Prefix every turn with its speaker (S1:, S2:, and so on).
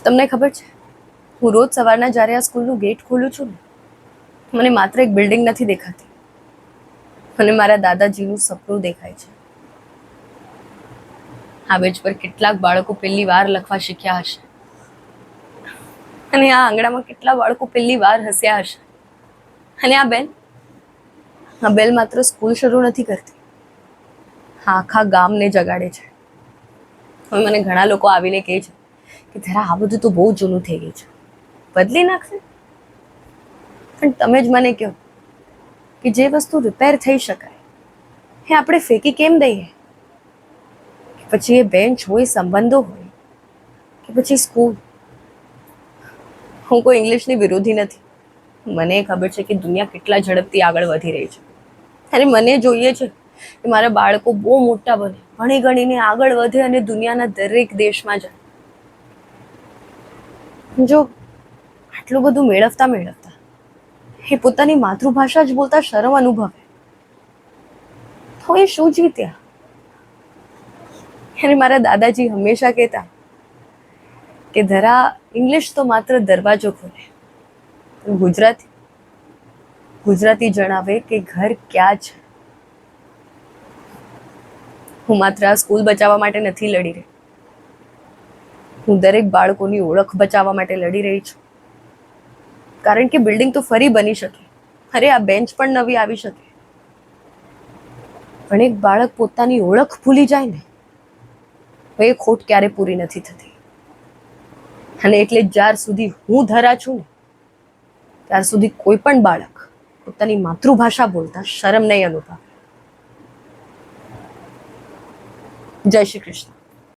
S1: તમને ખબર છે, હું રોજ સવારના જ્યારે આ સ્કૂલનું ગેટ ખોલું છું ને, મને માત્ર એક બિલ્ડિંગ નથી દેખાતી, મને મારા દાદાજીનું સપનું દેખાય છે. આ બેન્ચ પર કેટલાક બાળકો પહેલી વાર લખવા શીખ્યા હશે, અને આ આંગણામાં કેટલા બાળકો પહેલી વાર હસ્યા હશે. અને આ બેલ માત્ર સ્કૂલ શરૂ નથી કરતી, આખા ગામને જગાડે છે. હવે મને ઘણા લોકો આવીને કહે છે કે જરા આ બધું તો બહુ જૂનું થઈ ગયું છે, બદલી નાખશે. પણ તમે જ મને કહો કે જે વસ્તુ રિપેર થઈ શકાય એ આપણે ફેંકી કેમ દઈએ? પછી એ બેન્ચ હોય, સંબંધો હોય, કે પછી સ્કૂલ. હું કોઈ ઇંગ્લિશની વિરોધી નથી, મને ખબર છે કે દુનિયા કેટલા ઝડપથી આગળ વધી રહી છે, અને મને જોઈએ છે કે મારા બાળકો બહુ મોટા બને, ભણી ગણીને આગળ વધે અને દુનિયાના દરેક દેશમાં જાય. જો આટલું બધું મેળવતા મેળવતા એ પોતાની માતૃભાષા જ બોલતા શરમ અનુભવે તો એ શું જીત્યા? અને મારા દાદાજી હંમેશા કહેતા કે ધરા ઇંગ્લિશ તો માત્ર દરવાજો ખોલે, ગુજરાતી જણાવે કે ઘર ક્યાં છે. હું માત્ર આ સ્કૂલ બચાવવા માટે નથી લડી રહી, હું દરેક બાળકોની ઓળખ બચાવવા માટે લડી રહી છું. કારણ કે બિલ્ડિંગ તો ફરી બની શકે, અરે આ બેન્ચ પણ નવી આવી શકે, પણ એક બાળક પોતાની ઓળખ ભૂલી જાય ને, એ ખોટ ક્યારે પૂરી નથી થતી. અને એટલે જ્યાર સુધી હું ધરા છું ને, ત્યાર સુધી કોઈ પણ બાળક પોતાની માતૃભાષા બોલતા શરમ નહીં અનુભવે. જય શ્રી કૃષ્ણ.